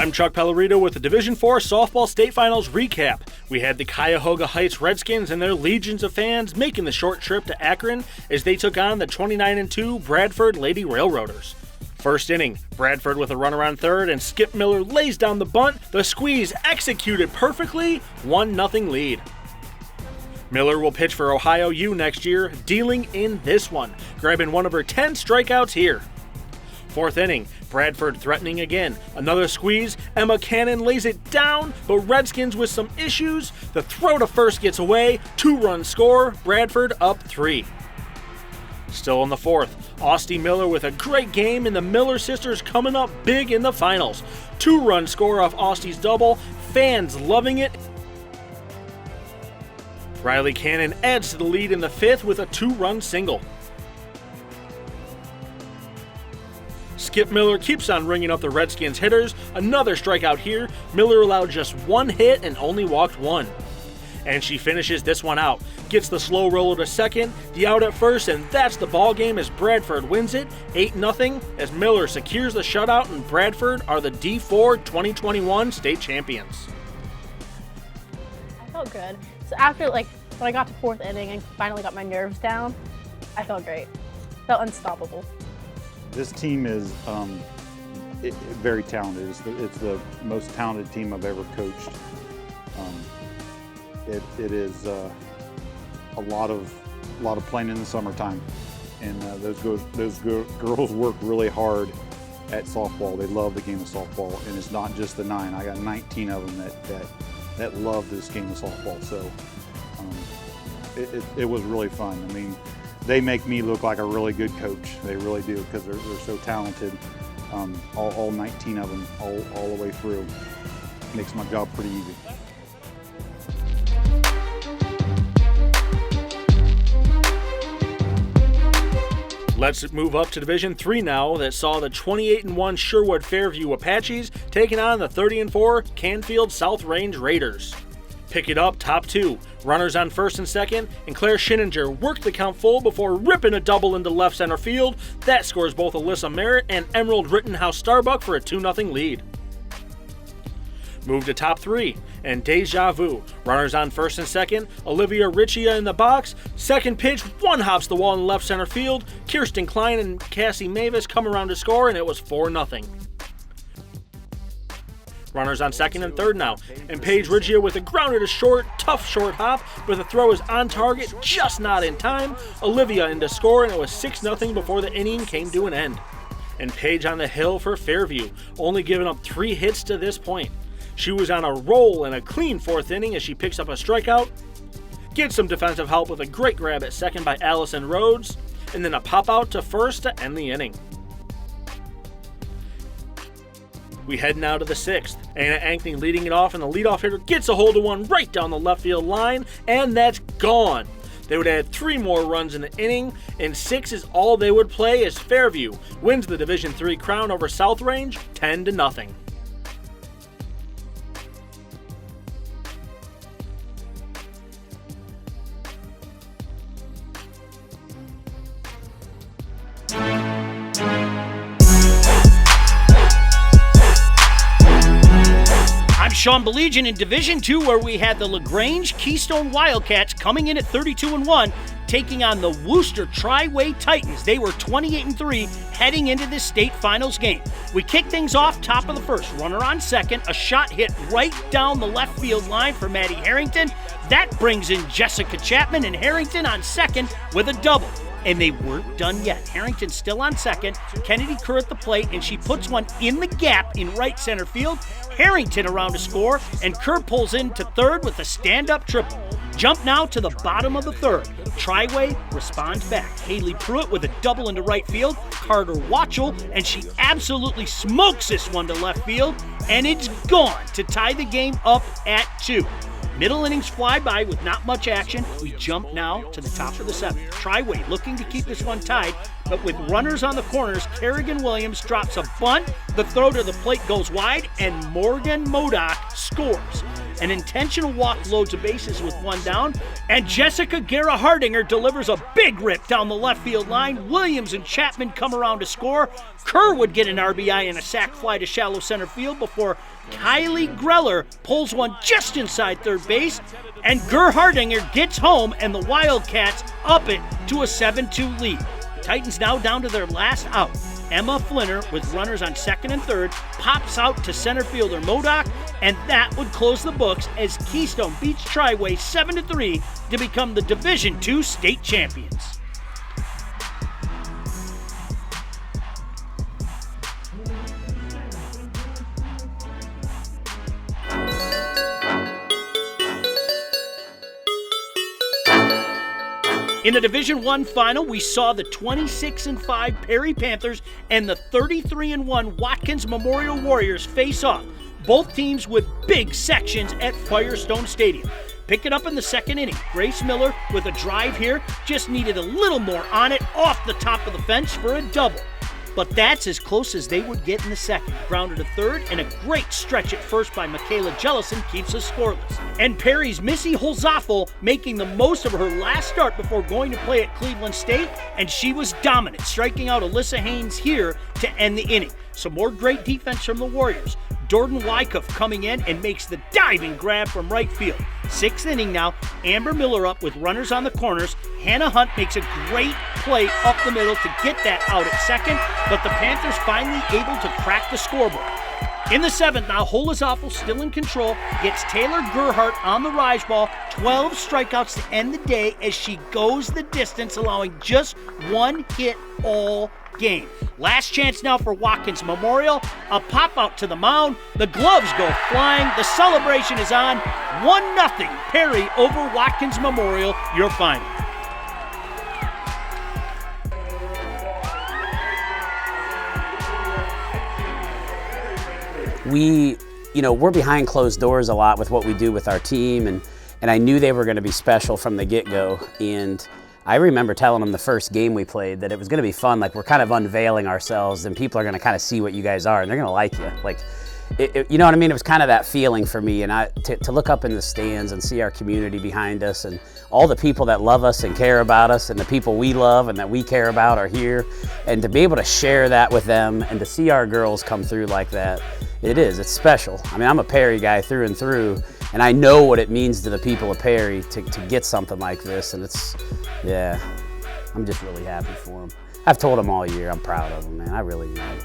I'm Chuck Pellerito with the Division IV Softball State Finals recap. We had the Cuyahoga Heights Redskins and their legions of fans making the short trip to Akron as they took on the 29-2 Bradford Lady Railroaders. First inning, Bradford with a runner on third and Skip Miller lays down the bunt. The squeeze executed perfectly, 1-0 lead. Miller will pitch for Ohio U next year, dealing in this one, grabbing one of her 10 strikeouts here. Fourth inning, Bradford threatening again. Another squeeze, Emma Cannon lays it down, but Redskins with some issues. The throw to first gets away, 2-run score, Bradford up 3. Still in the fourth, Austie Miller with a great game and the Miller sisters coming up big in the finals. 2-run score off Austie's double, fans loving it. Riley Cannon adds to the lead in the fifth with a 2-run single. Skip Miller keeps on ringing up the Redskins hitters. Another strikeout here. Miller allowed just one hit and only walked one. And she finishes this one out. Gets the slow roller to second, the out at first, and that's the ball game as Bradford wins it 8-0 as Miller secures the shutout and Bradford are the D4 2021 state champions. I felt good. So after when I got to fourth inning and finally got my nerves down, I felt great. Felt unstoppable. This team is very talented. It's the most talented team I've ever coached. It is a lot of playing in the summertime, and those girls work really hard at softball. They love the game of softball, and it's not just the 9. I got 19 of them that love this game of softball. So it was really fun. I mean, they make me look like a really good coach. They really do, because they're so talented. All 19 of them, all the way through. Makes my job pretty easy. Let's move up to Division III now, that saw the 28-1 Sherwood Fairview Apaches taking on the 30-4 Canfield South Range Raiders. Pick it up, top 2. Runners on first and second, and Claire Schinninger worked the count full before ripping a double into left center field. That scores both Alyssa Merritt and Emerald Rittenhouse Starbuck for a 2-0 lead. Move to top 3, and Deja Vu. Runners on first and second, Olivia Riccia in the box. Second pitch, one hops the wall in left center field. Kirsten Klein and Cassie Mavis come around to score, and it was 4-0. Runners on second and third now, and Paige Riccia with a grounded to short, tough short hop, but the throw is on target, just not in time. Olivia in to score, and it was 6-0 before the inning came to an end. And Paige on the hill for Fairview, only giving up 3 hits to this point. She was on a roll in a clean fourth inning as she picks up a strikeout, gets some defensive help with a great grab at second by Allison Rhodes, and then a pop out to first to end the inning. We head now to the 6th. Anna Ankney leading it off, and the leadoff hitter gets a hold of one right down the left field line, and that's gone. They would add 3 more runs in the inning, and 6 is all they would play as Fairview wins the Division III crown over South Range 10-0. Sean Belegian in Division II, where we had the LaGrange Keystone Wildcats coming in at 32-1, taking on the Worcester Tri-Way Titans. They were 28-3 heading into this state finals game. We kicked things off top of the first. Runner on second, a shot hit right down the left field line for Maddie Harrington. That brings in Jessica Chapman, and Harrington on second with a double. And they weren't done yet. Harrington's still on second, Kennedy Kerr at the plate, and she puts one in the gap in right center field. Harrington around to score, and Kerr pulls into third with a stand-up triple. Jump now to the bottom of the third. Tri-Way responds back. Haley Pruitt with a double into right field. Carter Watchell, and she absolutely smokes this one to left field, and it's gone to tie the game up at 2. Middle innings fly by with not much action. We jump now to the top of the 7th. Tri-Way looking to keep this one tied, but with runners on the corners, Kerrigan Williams drops a bunt. The throw to the plate goes wide, and Morgan Modoc scores. An intentional walk loads the bases with one down, and Jessica Guerra-Hardinger delivers a big rip down the left field line. Williams and Chapman come around to score. Kerr would get an RBI and a sac fly to shallow center field before Kylie Greller pulls one just inside third base, and Guerra-Hardinger gets home, and the Wildcats up it to a 7-2 lead. Titans now down to their last out. Emma Flinner, with runners on second and third, pops out to center fielder Modoc, and that would close the books as Keystone beats Triway 7-3 to become the Division II state champions. In the Division I final, we saw the 26-5 Perry Panthers and the 33-1 Watkins Memorial Warriors face off, both teams with big sections at Firestone Stadium. Pick it up in the second inning. Grace Miller with a drive here, just needed a little more on it off the top of the fence for a double. But that's as close as they would get in the second. Grounded to third, and a great stretch at first by Michaela Jellison keeps us scoreless. And Perry's Missy Holzapfel making the most of her last start before going to play at Cleveland State, and she was dominant, striking out Alyssa Haynes here to end the inning. Some more great defense from the Warriors. Jordan Wyckoff coming in and makes the diving grab from right field. Sixth inning now, Amber Miller up with runners on the corners. Hannah Hunt makes a great play up the middle to get that out at second, but the Panthers finally able to crack the scoreboard. In the seventh now, Holzapfel still in control, gets Taylor Gerhardt on the rise ball, 12 strikeouts to end the day as she goes the distance, allowing just one hit all game. Last chance now for Watkins Memorial. A pop out to the mound. The gloves go flying. The celebration is on. 1-0 Perry over Watkins Memorial, your final. We're behind closed doors a lot with what we do with our team, and I knew they were going to be special from the get-go. And I remember telling them the first game we played that it was going to be fun. Like, we're kind of unveiling ourselves, and people are going to kind of see what you guys are, and they're going to like you. Like, you know what I mean? It was kind of that feeling for me, and to look up in the stands and see our community behind us, and all the people that love us and care about us, and the people we love and that we care about are here, and to be able to share that with them and to see our girls come through like that, it's special. I mean, I'm a Perry guy through and through, and I know what it means to the people of Perry to get something like this, and I'm just really happy for them. I've told them all year I'm proud of them, man. I really am.